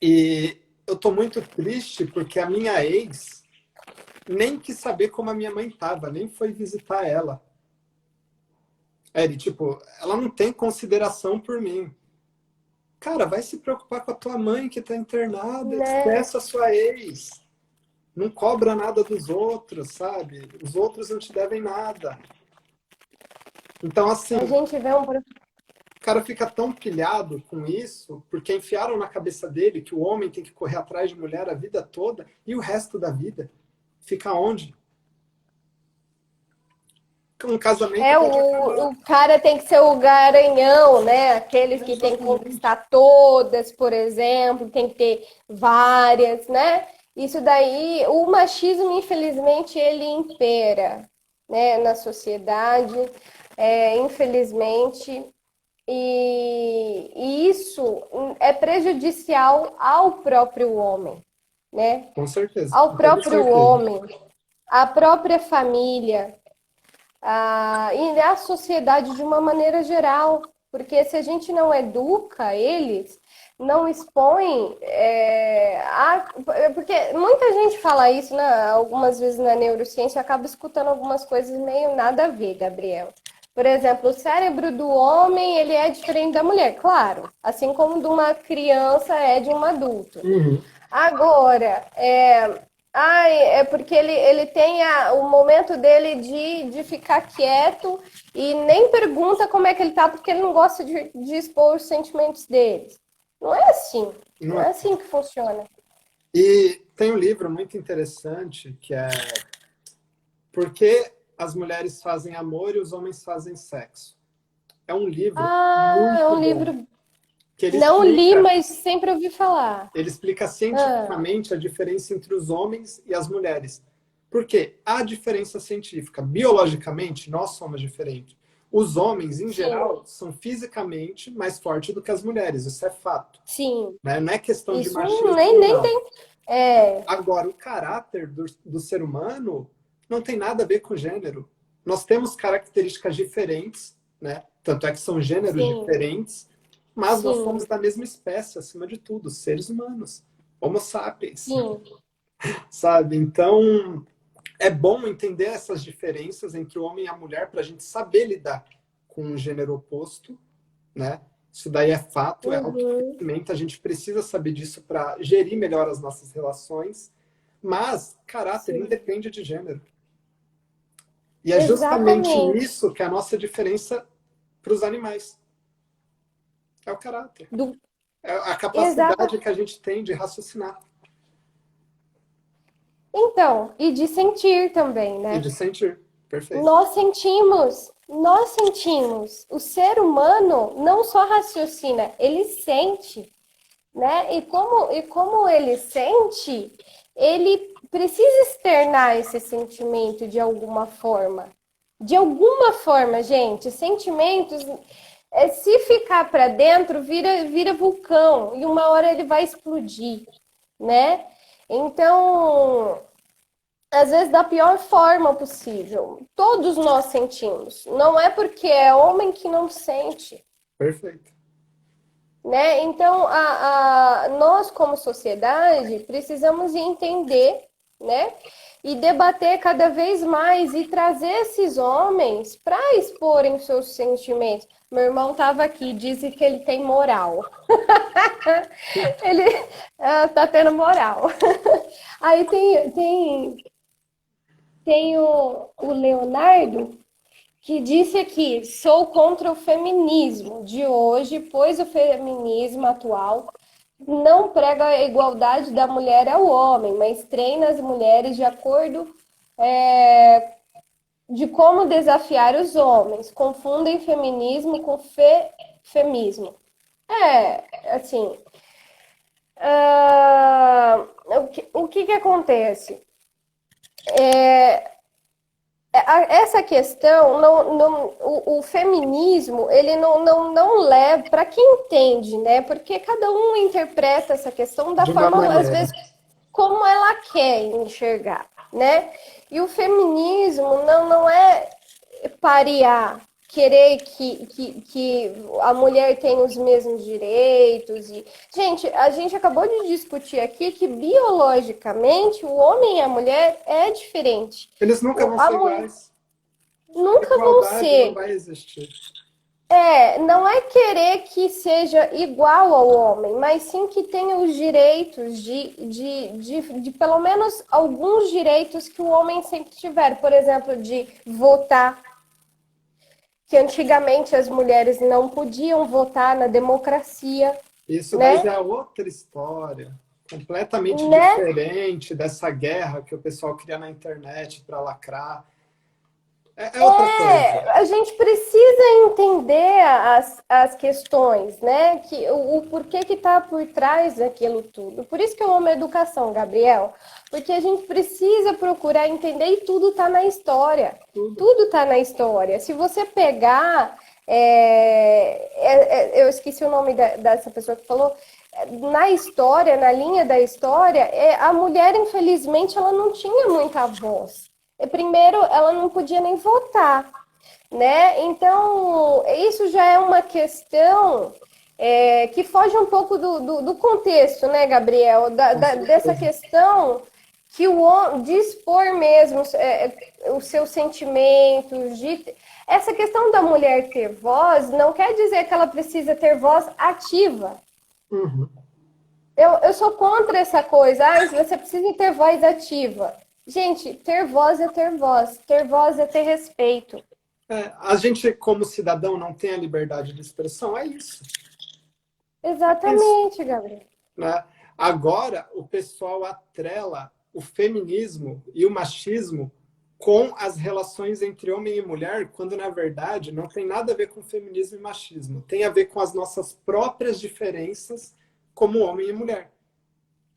E eu tô muito triste porque a minha ex nem quis saber como a minha mãe tava, nem foi visitar ela. É, ele, tipo, ela não tem consideração por mim. Cara, vai se preocupar com a tua mãe que tá internada, Né? esquece a sua ex. Não cobra nada dos outros, sabe? Os outros não te devem nada. Então, assim, A gente vê um. o cara fica tão pilhado com isso, porque enfiaram na cabeça dele que o homem tem que correr atrás de mulher a vida toda e o resto da vida fica onde? Um casamento É, pode acabar. o cara tem que ser o garanhão, né? Aqueles que tem que Exatamente. conquistar todas, por exemplo, tem que ter várias, né? Isso daí, o machismo, infelizmente, ele impera, né, na sociedade, infelizmente, e isso é prejudicial ao próprio homem, né? Com certeza, Ao com toda próprio certeza. homem, à própria família, e a sociedade de uma maneira geral, porque se a gente não educa eles, não expõe, porque muita gente fala isso, né, algumas vezes na neurociência, acaba escutando algumas coisas meio nada a ver, Gabriel. Por exemplo, o cérebro do homem, ele é diferente da mulher, claro, assim como de uma criança é de um adulto. Uhum. Agora, é porque ele tem o momento dele de ficar quieto e nem pergunta como é que ele tá, porque ele não gosta de expor os sentimentos dele. Não é assim. Não Não é é? assim que funciona. E tem um livro muito interessante que é Por que as mulheres fazem amor e os homens fazem sexo? É um livro Ah, é muito um bom, livro. que Não li, mas sempre ouvi falar. ele explica Ah, cientificamente a diferença entre os homens e as mulheres. Por quê? Há diferença científica. Biologicamente, nós somos diferentes. Os homens, em sim, geral, são fisicamente mais fortes do que as mulheres. Isso é fato. sim. Né? Não é questão de Isso machismo nem, ou nem não. tem. É, Agora, o caráter do ser humano não tem nada a ver com gênero. Nós temos características diferentes, né? Tanto é que são gêneros sim, diferentes, mas nós somos sim, da mesma espécie, acima de tudo, seres humanos, Homo sapiens, sim. sabe? Então, é bom entender essas diferenças entre o homem e a mulher para a gente saber lidar com o gênero oposto, né? Isso daí é fato, é algo que Uhum, infelizmente a gente precisa saber disso para gerir melhor as nossas relações, mas caráter sim. independe de gênero. E é justamente Exatamente. isso que é a nossa diferença para os animais. É o caráter. Do, É a exata. capacidade que a gente tem de raciocinar Então, e de sentir também, e né? de sentir. Perfeito. Nós sentimos. O ser humano não só raciocina, ele sente, né? E como ele sente, ele precisa externar esse sentimento de alguma forma. De alguma forma, gente, sentimentos, se ficar para dentro, vira vulcão e uma hora ele vai explodir, né? Então, às vezes da pior forma possível. Todos nós sentimos. Não é porque é homem que não sente, Perfeito. né? Então, nós como sociedade precisamos entender, né? E debater cada vez mais e trazer esses homens para exporem seus sentimentos. Meu irmão estava aqui, disse que ele tem moral. Ele tá tendo moral. Aí tem o Leonardo que disse aqui: sou contra o feminismo de hoje, pois o feminismo atual não prega a igualdade da mulher ao homem, mas treina as mulheres de acordo de como desafiar os homens. Confundem feminismo com femismo. Assim, o que acontece? essa questão, o feminismo, ele não leva, para quem entende, né? Porque cada um interpreta essa questão da De uma forma, às maneira. vezes, como ela quer enxergar, né? E o feminismo não é parear, querer que a mulher tenha os mesmos direitos. Gente, a gente acabou de discutir aqui que biologicamente o homem e a mulher é diferente. Eles nunca vão A ser mulher iguais. A nunca vão igualdade não ser. vai existir. Não é querer que seja igual ao homem, mas sim que tenha os direitos de pelo menos alguns direitos que o homem sempre tiver. Por exemplo, de votar, que antigamente as mulheres não podiam votar na democracia, Isso daí né? já é outra história, completamente Né? diferente dessa guerra que o pessoal cria na internet para lacrar. É outra coisa. A gente precisa entender as questões, né? O porquê que está por trás daquilo tudo. Por isso que eu amo a educação, Gabriel, porque a gente precisa procurar entender e tudo está na história. Tudo. Tudo está na história. Se você pegar, eu esqueci o nome dessa pessoa que falou, na história, na linha da história, a mulher, infelizmente, ela não tinha muita voz. Primeiro, ela não podia nem votar, né? Então, isso já é uma questão que foge um pouco do contexto, né, Gabriel? Com Dessa certeza. questão que o homem de expor mesmo os seus sentimentos, essa questão da mulher ter voz não quer dizer que ela precisa ter voz ativa. Uhum. Eu sou contra essa coisa. Você precisa ter voz ativa. Gente, ter voz é ter respeito. A gente, como cidadão, não tem a liberdade de expressão, é isso. É isso, Exatamente, Gabriel. né? Agora, o pessoal atrela o feminismo e o machismo com as relações entre homem e mulher, quando na verdade não tem nada a ver com feminismo e machismo. Tem a ver com as nossas próprias diferenças como homem e mulher.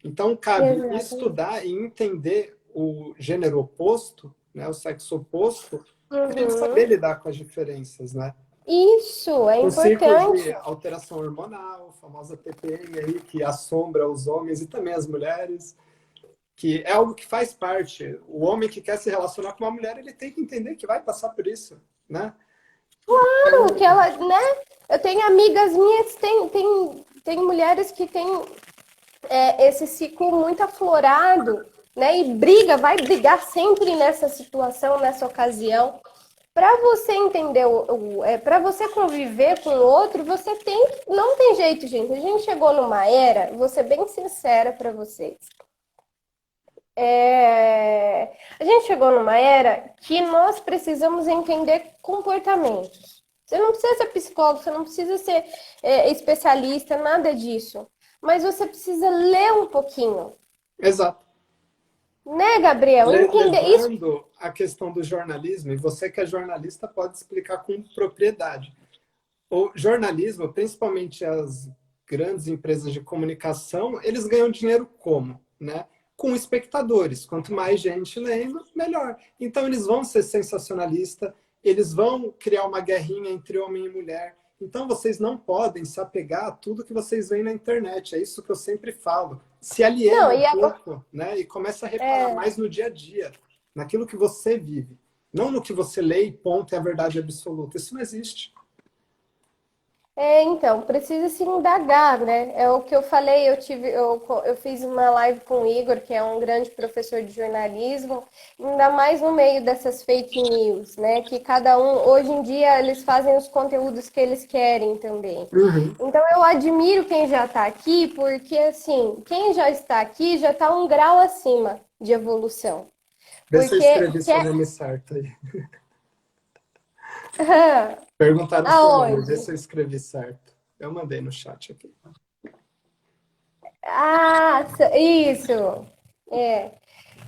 Então, cabe Exatamente. estudar e entender o gênero oposto, né, o sexo oposto, para a gente saber Uhum. lidar com as diferenças, né? Isso é O ciclo de importante. alteração hormonal, a famosa TPM aí, que assombra os homens e também as mulheres, que é algo que faz parte. O homem que quer se relacionar com uma mulher, ele tem que entender que vai passar por isso, né? Claro que Então, ela, né? Eu tenho amigas minhas, tem mulheres que têm esse ciclo muito aflorado, né? E vai brigar sempre nessa situação, nessa ocasião. Para você entender, para você conviver com o outro, você tem, não tem jeito, gente. A gente chegou numa era, vou ser bem sincera para vocês. A gente chegou numa era que nós precisamos entender comportamentos. Você não precisa ser psicólogo, você não precisa ser especialista, nada disso. Mas você precisa ler um pouquinho, exato. né, Gabriel? Entender isso. Levando a questão do jornalismo, e você que é jornalista pode explicar com propriedade. O jornalismo, principalmente as grandes empresas de comunicação, eles ganham dinheiro como? Né? Com espectadores. Quanto mais gente lendo, melhor. Então, eles vão ser sensacionalistas, eles vão criar uma guerrinha entre homem e mulher. Então, vocês não podem se apegar a tudo que vocês veem na internet. É isso que eu sempre falo. Se aliena Não, um e agora, pouco, né? E começa a reparar mais no dia a dia, naquilo que você vive. Não no que você lê e ponto é a verdade absoluta. Isso não existe. então, precisa se indagar, né? É o que eu falei, eu fiz uma live com o Igor, que é um grande professor de jornalismo, ainda mais no meio dessas fake news, né? Que cada um, hoje em dia, eles fazem os conteúdos que eles querem também. Uhum. Então, eu admiro quem já está aqui, porque, assim, quem já está aqui já está um grau acima de evolução. Vê se eu Porque, escrevi seu nome certo aí. Perguntaram o seu nome, vê aonde? se eu escrevi certo. Eu mandei no chat aqui. Ah, isso. É.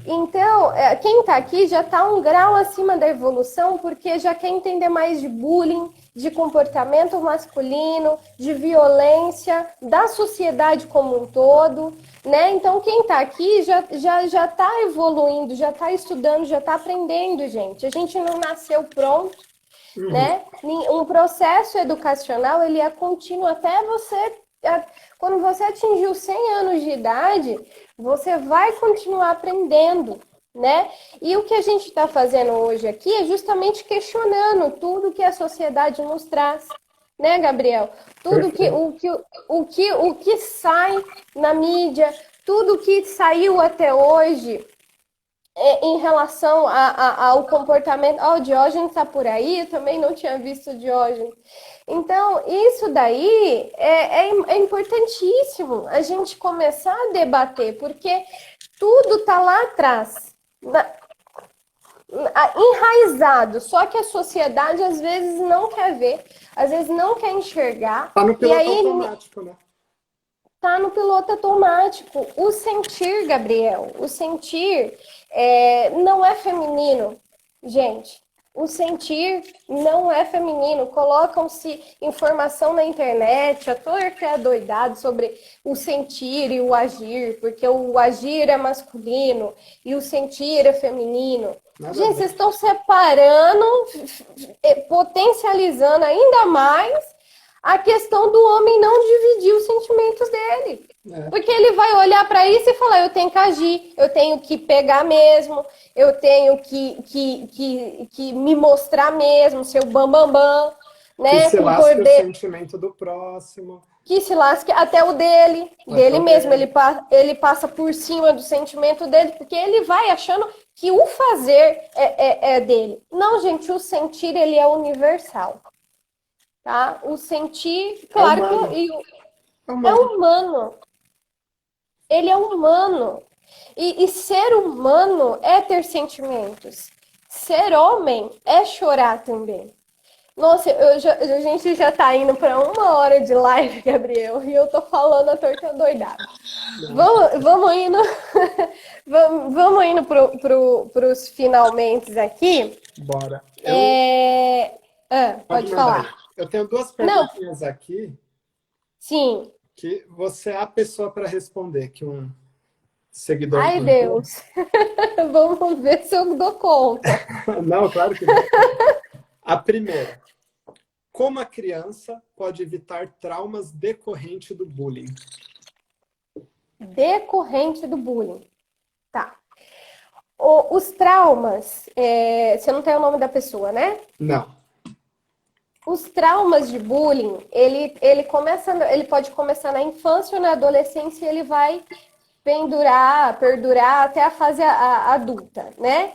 Então, quem está aqui já está um grau acima da evolução, porque já quer entender mais de bullying, de comportamento masculino, de violência, da sociedade como um todo, né? Então, quem está aqui já está evoluindo, já está estudando, já está aprendendo, gente. A gente não nasceu pronto, Uhum. né? Um processo educacional, ele é contínuo até você... Quando você atingir os 100 anos de idade, você vai continuar aprendendo, né? E o que a gente está fazendo hoje aqui é justamente questionando tudo que a sociedade nos traz, né, Gabriel? Tudo Perfeito. o que sai na mídia, tudo que saiu até hoje em relação ao comportamento. O Diógenes está por aí, eu também não tinha visto o Diógenes. Então, isso daí é importantíssimo a gente começar a debater, porque tudo está lá atrás, enraizado, só que a sociedade às vezes não quer ver, às vezes não quer enxergar, Tá no e piloto aí automático, né? tá no piloto automático. O sentir, Gabriel, o sentir não é feminino, gente. O sentir não é feminino. Colocam-se informação na internet, a torta é adoidado sobre o sentir e o agir, porque o agir é masculino e o sentir é feminino. Nada a Gente, ver. vocês estão separando, potencializando ainda mais a questão do homem não dividir os sentimentos dele. É. Porque ele vai olhar para isso e falar, eu tenho que agir, eu tenho que pegar mesmo, eu tenho que me mostrar mesmo, seu bambambam, Que né? se Com lasque o poder, sentimento do próximo. que se lasque até o Até dele o mesmo. dele. Ele passa por cima do sentimento dele, porque ele vai achando que o fazer é dele. Não, gente, o sentir, ele é universal. Tá? O sentir, É claro que humano. É é humano. humano. Ele é humano. E ser humano é ter sentimentos. Ser homem é chorar também. Nossa, a gente já tá indo para 1 hora de live, Gabriel, e eu tô falando a torta doidada. Não, Vamos indo, vamos indo pros finalmente aqui. bora. Eu pode Pode mandar aí. falar. Eu tenho duas Não, perguntinhas aqui sim. que você é a pessoa para responder, que um seguidor Ai, mandou. Deus. Vamos ver se eu dou conta. Não, claro que não. A primeira, como a criança pode evitar traumas decorrentes do bullying? Decorrente do bullying. Tá. Os traumas, você não tem o nome da pessoa, né? Não. Os traumas de bullying, ele pode começar na infância ou na adolescência e ele vai perdurar até a fase adulta, né?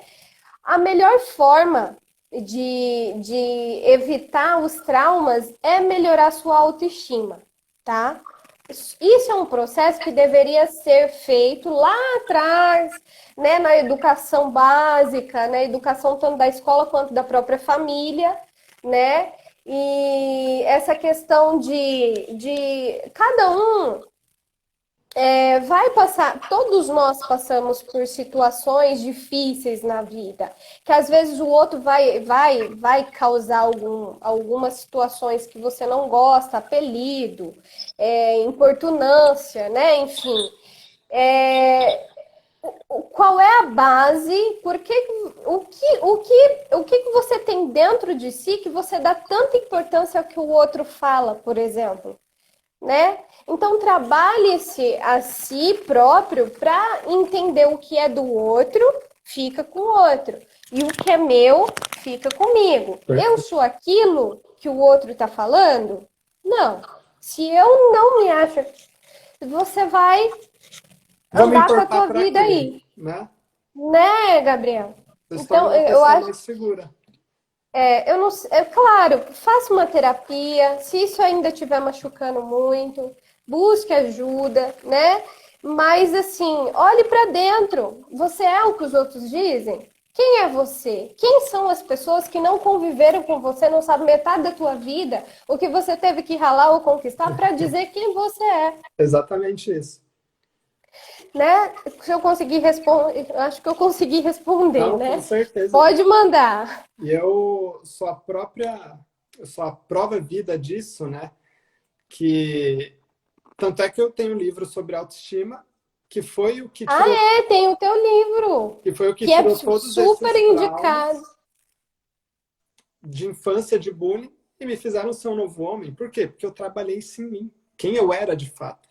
A melhor forma de evitar os traumas é melhorar sua autoestima, tá? Isso é um processo que deveria ser feito lá atrás, né, na educação básica, na educação tanto da escola quanto da própria família, né? E essa questão de cada um vai passar, todos nós passamos por situações difíceis na vida, que às vezes o outro vai causar algumas situações que você não gosta, apelido, importunância, né? Enfim, qual é a base? O que você tem dentro de si que você dá tanta importância ao que o outro fala, por exemplo? Né? Então trabalhe-se a si próprio para entender o que é do outro, fica com o outro. E o que é meu, fica comigo. Eu Perfeito. sou aquilo que o outro está falando? Não. Se eu não me acho, você vai Vou me andar com a importar tua para vida quê? aí. Né? Né, Gabriel? Você se torna Então, uma eu pessoa acho mais segura. eu não, claro, faça uma terapia, se isso ainda estiver machucando muito, busque ajuda, né? Mas assim, olhe para dentro. Você é o que os outros dizem? Quem é você? Quem são as pessoas que não conviveram com você, não sabem metade da tua vida, o que você teve que ralar ou conquistar para dizer quem você é? Exatamente isso. né? Se eu conseguir responder, acho que eu consegui responder, Não, né? com certeza. Pode mandar. E eu sou a prova vida disso, né? Que tanto é que eu tenho um livro sobre autoestima, que foi o que Ah, tirou, é, tem o teu livro, que foi o que que é tirou todos super esses traumas indicado. de infância de bullying e me fizeram ser um novo homem. Por quê? Porque eu trabalhei isso em mim, quem eu era de fato.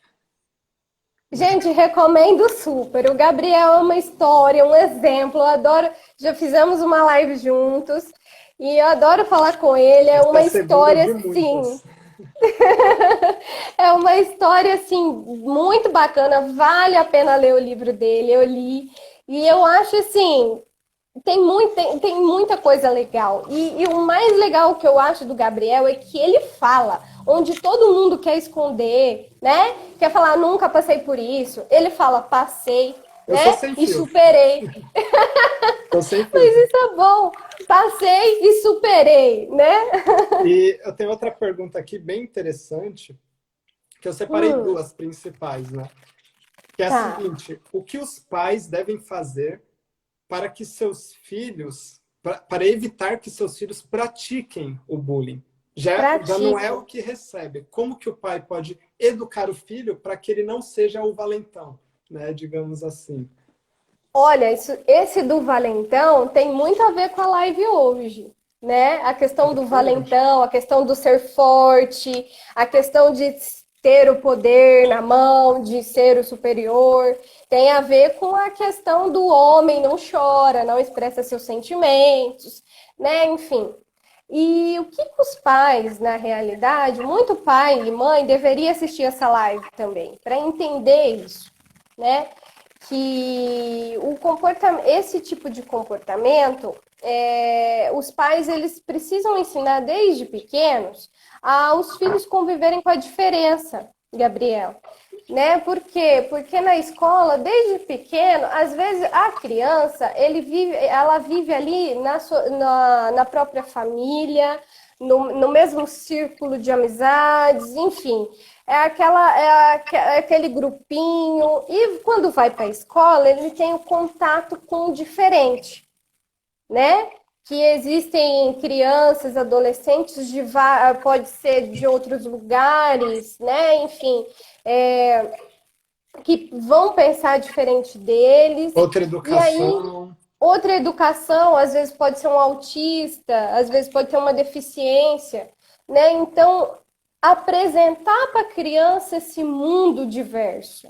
Gente, recomendo super. O Gabriel é uma história, um exemplo. Eu adoro. Já fizemos uma live juntos e eu adoro falar com ele. É Essa é uma a segunda história de assim. muitas. É uma história assim muito bacana. Vale a pena ler o livro dele. Eu li e eu acho assim tem muita coisa legal. E o mais legal que eu acho do Gabriel é que ele fala, onde todo mundo quer esconder, né? Quer falar, nunca passei por isso. Ele fala, passei, Eu sou né? sem E filtro. superei. Sou sem Mas filtro. isso é bom. Passei e superei, né? E eu tenho outra pergunta aqui bem interessante, que eu separei Hum, duas principais, né? Que é a tá. seguinte: o que os pais devem fazer para que seus filhos, para evitar que seus filhos pratiquem o bullying? Já não é o Pratique. que recebe. Como que o pai pode educar o filho para que ele não seja o valentão, né? Digamos assim. Olha, esse do valentão tem muito a ver com a live hoje, né? A questão do Exatamente. valentão, a questão do ser forte, a questão de ter o poder na mão, de ser o superior, tem a ver com a questão do homem não chora, não expressa seus sentimentos, né? Enfim. E o que os pais, na realidade, muito pai e mãe deveria assistir essa live também, para entender isso, né? Que o comportamento, esse tipo de comportamento, os pais eles precisam ensinar desde pequenos aos filhos conviverem com a diferença, Gabriel. Né? Por quê? Porque na escola, desde pequeno, às vezes a criança ela vive ali na própria família, no mesmo círculo de amizades, enfim aquele grupinho. E quando vai para a escola, ele tem o contato com o diferente, né? Que existem crianças, adolescentes pode ser de outros lugares, né? Enfim, que vão pensar diferente deles. Outra E aí, educação. outra educação, às vezes pode ser um autista, às vezes pode ter uma deficiência, né? Então, apresentar para a criança esse mundo diverso,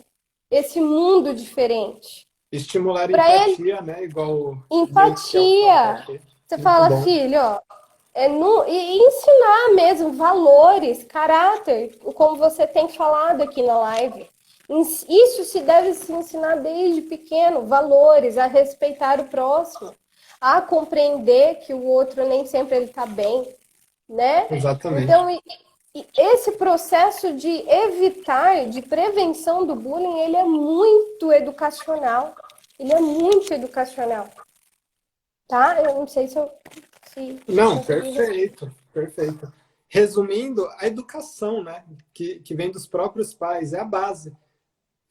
esse mundo diferente. Estimular Para ele, empatia, né? Igual o Michel fala empatia. aqui. Você Muito fala, bom. filho, ó, e ensinar mesmo valores, caráter, como você tem falado aqui na live. Isso se deve se ensinar desde pequeno, valores, a respeitar o próximo, a compreender que o outro nem sempre ele está bem, né? Exatamente. Então, esse processo de evitar, de prevenção do bullying, ele é muito educacional. Ele é muito educacional, tá? Eu não sei se eu Não, consegui. perfeito, perfeito. Resumindo, a educação, né, que vem dos próprios pais, é a base.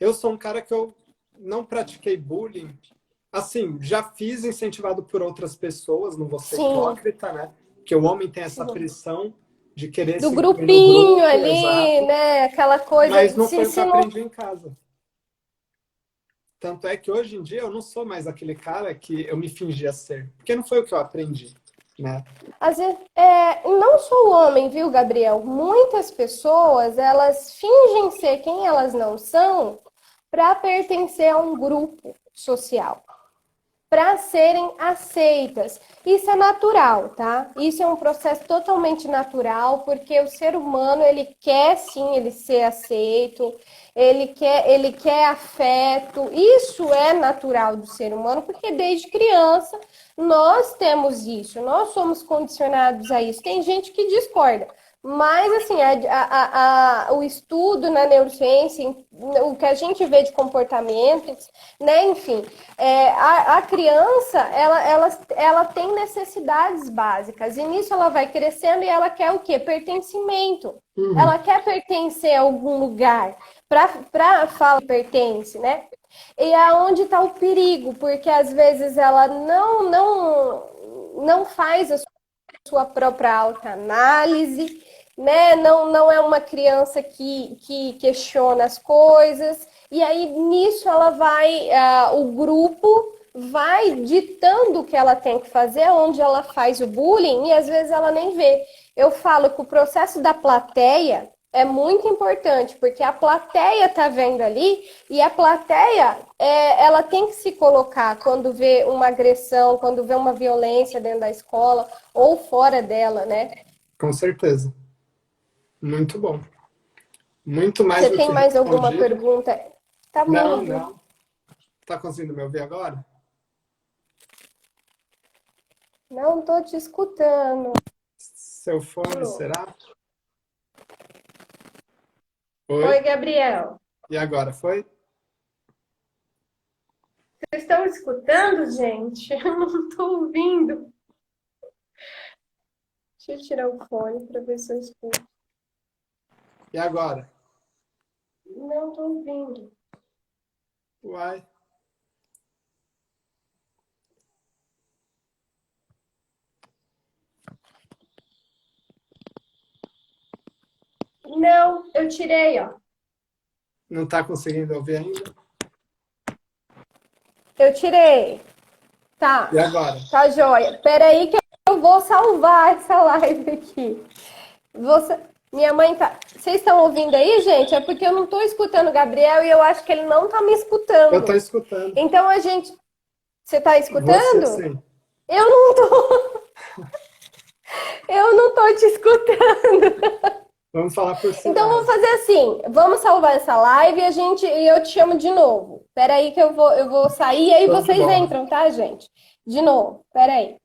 Eu sou um cara que eu não pratiquei bullying. Assim, já fiz incentivado por outras pessoas, não vou ser Sim, hipócrita, né? Porque o homem tem essa sim. pressão de querer Do se incluir no grupinho grupo, ali, exato, né? Aquela mas coisa, não se foi o que eu ensinou. aprendi em casa. Tanto é que hoje em dia eu não sou mais aquele cara que eu me fingia ser, porque não foi o que eu aprendi, né? Às vezes, não só o homem, viu, Gabriel? Muitas pessoas, elas fingem ser quem elas não são para pertencer a um grupo social, para serem aceitas. Isso é natural, tá? Isso é um processo totalmente natural, porque o ser humano, ele quer sim ele ser aceito, ele quer afeto. Isso é natural do ser humano, porque desde criança nós temos isso, nós somos condicionados a isso. Tem gente que discorda, mas, assim, o estudo na neurociência, o que a gente vê de comportamentos, né, enfim, a criança, ela tem necessidades básicas, e nisso ela vai crescendo e ela quer o quê? Pertencimento. Uhum. Ela quer pertencer a algum lugar. Para falar pertence, né? E aonde está o perigo? Porque às vezes ela não faz a sua própria autoanálise, né? Não é uma criança que questiona as coisas. E aí nisso ela vai, o grupo vai ditando o que ela tem que fazer, onde ela faz o bullying e às vezes ela nem vê. Eu falo que o processo da plateia é muito importante, porque a plateia está vendo ali e a plateia ela tem que se colocar quando vê uma agressão, quando vê uma violência dentro da escola ou fora dela, né? Com certeza. Muito bom. Muito mais Você do tem que mais alguma respondido. pergunta? Tá Não, mudo. não. Tá conseguindo me ouvir agora? Não tô te escutando. Seu fone, será? Oi? Oi, Gabriel. E agora, foi? Vocês estão escutando, gente? Eu não tô ouvindo. Deixa eu tirar o fone para ver se eu escuto. E agora? Não tô ouvindo. Uai. Não, eu tirei, ó. Não tá conseguindo ouvir ainda? Eu tirei. Tá. E agora? Tá joia. Pera aí que eu vou salvar essa live aqui. Você... Minha mãe tá. Vocês estão ouvindo aí, gente? É porque eu não tô escutando o Gabriel e eu acho que ele não tá me Eu tô escutando. escutando. Então a gente. Você tá Você escutando? sim. Eu não tô. Eu não tô te escutando. Vamos falar por Então sinais. vamos fazer assim. Vamos salvar essa live e eu te chamo de novo. Pera aí que eu vou sair e aí Show de vocês bola. entram, tá, gente? De novo. Pera aí.